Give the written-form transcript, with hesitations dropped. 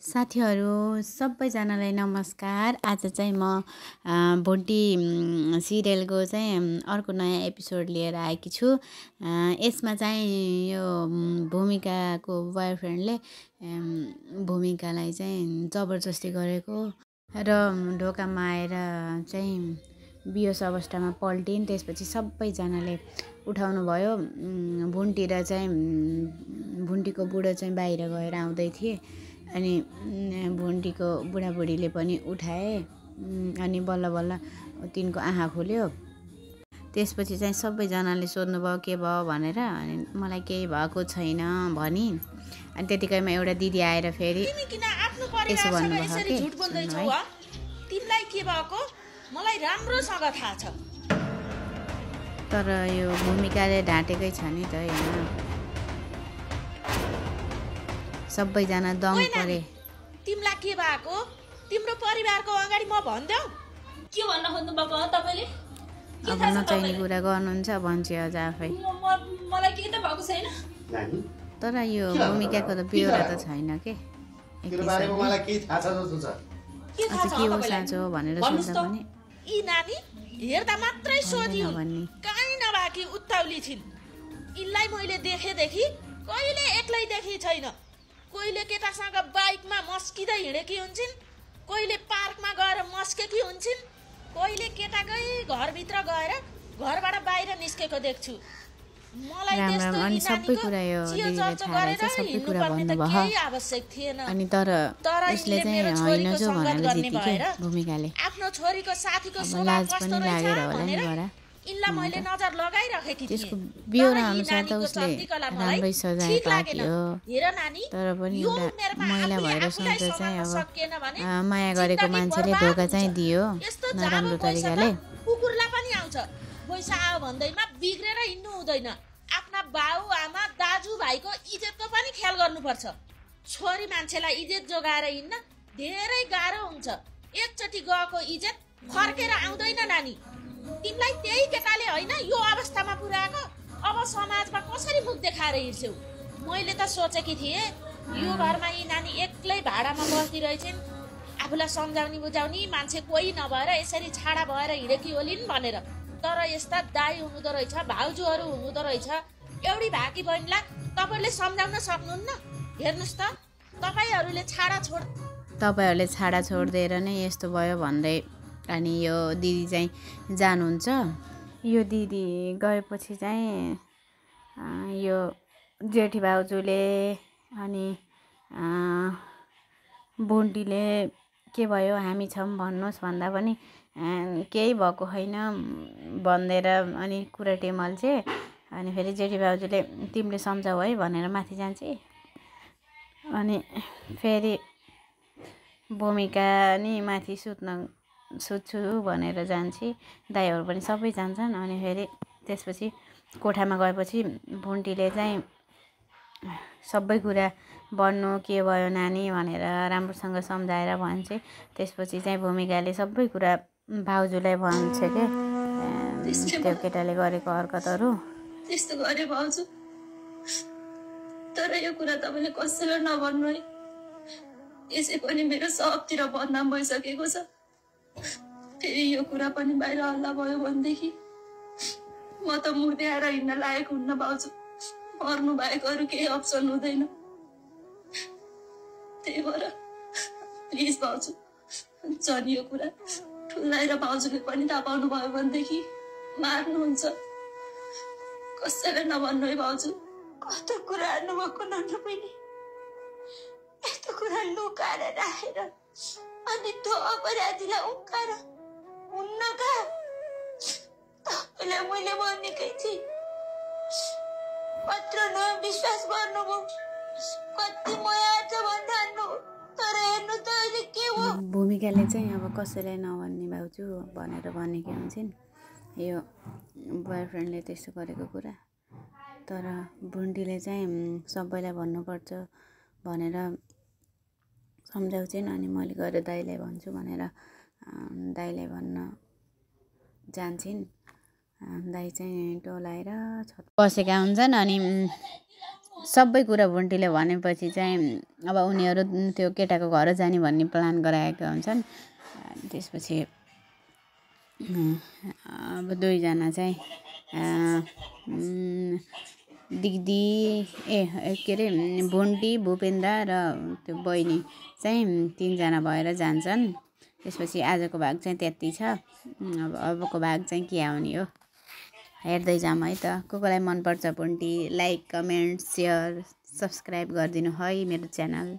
साथीहरू सबैजनालाई नमस्कार। आज चाहिँ म भोटी सिरियलको चाहिँ अर्को नयाँ एपिसोड लिएर आएकी छु। यसमा चाहिँ यो भूमिकाको बोयफ्रेन्डले भूमिकालाई चाहिँ जबरजस्ती गरेको र ढोकामा आएर चाहिँ बियोस अवस्थामा पल्टिन्। त्यसपछि सबैजनाले उठाउनु भयो। भुन्टी र चाहिँ भुन्टीको बुढो चाहिँ बाहिर गएर आउँदै थिए अनि भुन्टीको बुढाबुढीले पनि उठाए अनि बल्ल बल्ल तिनको आँखा खुल्यो। त्यसपछि चाहिँ सबैजनाले सोध्नुभयो के भयो भनेर। अनि मलाई केही भएको छैन भनी। अनि त्यतिकैमा एउटा दिदी आएर फेरि यसो भन्नुभयो के तिमीलाई के भएको मलाई राम्रोसँग थाहा छ, तर यो भूमिकाले ढाँटेकै छ नि त हैन। सबैजना दङ परे। तिमीलाई के भएको तिम्रो परिवारको अगाडि म भन्देऊ के भन्न खोज्नु भएको हो तपाईले? अब नचाहिने कुरा गर्नुहुन्छ भन्छ अझ आफै। मलाई के त भएको छैन। तर यो भूमिकाको त बेहोरा त छैन के। तिम्रो बारेमा मलाई के थाहा छ जस्तो छ? के हो साँचो भनेर सोध्दा पनि यी नानी हेर्दा मात्रै सोधियो कहीँ नभएकी उत्ताउली छिन्। यिनलाई मैले देखेदेखि कहिले एक्लै देखी छैन। कहिले केटासँग बाइकमा मस्किँदै हिँडेकी हुन्छन्, कहिले पार्कमा गएर मस्केकी हुन्छन्, कहिले केटाकै घरभित्र गएर घरबाट बाहिर निस्केको देख्छु। मलाई त्यस्तो अनि सबै कुरा यो दिदीले थाहा रहेछ, सबै कुरा भन्नुभयो। आवश्यक थिएन। अनि तर उसले चाहिँ होइन जो भनेर जित्यो भूमिकाले। आफ्नो छोरीको साथीको लाज पनि लागेर होला नि बडा। इनलाई मैले नजर लगाइराखेकी थिएँ। त्यसको बेहोरा अनुसार त उसले राम्रै सजाय पाक्यो। हेर नानी, तर पनि एउटा महिला भएर सोच्दा चाहिँ अब माया गरेको मान्छेले धोका चाहिँ दियो नराम्रो तरिकाले। कुकुरलाई पनि आउँछ पैसा आयो भन्दैमा बिग्रेर हिँड्नु हुँदैन। आफ्ना बाउ आमा दाजु भाइको इज्जतको पनि ख्याल गर्नुपर्छ। छोरी मान्छेलाई इज्जत जोगाएर हिँड्न धेरै गाह्रो हुन्छ। एकचोटि गएको इज्जत फर्केर आउँदैन नानी। तिमीलाई त्यही केटाले होइन यो अवस्थामा पुर्याएको। अब समाजमा कसरी मुख देखाएर हिँड्छौ? मैले त सोचेकी थिएँ यो घरमा यी नानी एक्लै भाडामा बस्दिरहेछन्, आफूलाई सम्झाउने बुझाउने मान्छे कोही नभएर यसरी छाडा भएर हिँडेकी होलिन् भनेर। तर यस्ता दाई हुनुहुँदो रहेछ, भाउजूहरू हुनुहुँदो रहेछ। एउटी भाकी बहिनीलाई तपाईँहरूले सम्झाउन सक्नुहुन्न? हेर्नुहोस् त, तपाईँहरूले छाडा छोडिदिएर नै यस्तो भयो भन्दै अनि यो दिदी चाहिँ जानुहुन्छ। यो दिदी गएपछि चाहिँ यो जेठी भाउजूले अनि भुन्टीले के भयो हामी छौँ भन्नुहोस् भन्दा पनि केही भएको होइन भन्देर अनि कुरा टेमल्छे। अनि फेरि जेठी भाउजूले तिमीले सम्झाऊ है भनेर माथि जान्छे। अनि फेरि भूमिका नि माथि सुत्छु भनेर जान्छे। दाइहरू पनि सबै जान्छन्। अनि फेरि त्यसपछि कोठामा गएपछि भुन्टीले चाहिँ सबै कुरा भन्नु के भयो नानी भनेर राम्रोसँग सम्झाएर भन्छे। त्यसपछि चाहिँ भूमिकाले सबै कुरा भाउजूलाई भन्छ के त्यो केटाले गरेको हरकतहरू। त्यस्तो गरे भाउजू, तर यो कुरा तपाईँले कसैलाई नभन्नु है। यसै पनि मेरो सबतिर बदनाम भइसकेको छ। फेरि यो कुरा पनि बाहिर हल्ला भयो भनेदेखि म त मुर्द्याएर हिँड्न लायक हुन्न भाउजू। मर्नु बाहेक अरू केही अप्सन हुँदैन। त्यही भएर प्लिज भाउजू, झन् यो कुरा ठुलाई र भाउजूले पनि थाहा पाउनु भयो भनेदेखि मार्नुहुन्छ। कसैलाई नभन्नु है भाउजू। कस्तो कुरा हार्नुभएको नन्नु पनि यस्तो कुरा लुकाएर राखेर अनि त्यो अपराधीलाई उकाएर हुन्न का? तपाईँलाई मैले भनेकै थिएँ, पत्र विश्वास गर्नुभयो। कति माया छ भन्नु, तर हेर्नु त अहिले के हो। भूमिकाले चाहिँ अब कसैलाई नभन्ने भाउजू भनेर भनेकी हुन्छन् यो बोयफ्रेन्डले त्यस्तो गरेको कुरा। तर भुन्टीले चाहिँ सबैलाई भन्नुपर्छ भनेर सम्झाउँछन्। अनि मैले गएर दाइलाई भन्छु भनेर दाइलाई भन्न जान्छन्। दाइ चाहिँ टोलाएर बसेका हुन्छन्। अनि सबै कुरा भोन्टीले भनेपछि चाहिँ अब उनीहरू त्यो केटाको घर जाने भन्ने प्लान गराएका हुन्छन्। त्यसपछि अब दुईजना चाहिँ दिदी के अरे भोन्टी भूपेन्द्र र त्यो बहिनी चाहिँ तीनजना भएर जान्छन्। त्यसपछि आजको भाग चाहिँ त्यति छ। अबको भाग चाहिँ के आउने हो हेर्दै जाऊँ है त। कसलाई मनपर्छ भोन्टी लाइक कमेन्ट सेयर सब्सक्राइब गरिदिनु है मेरो च्यानल।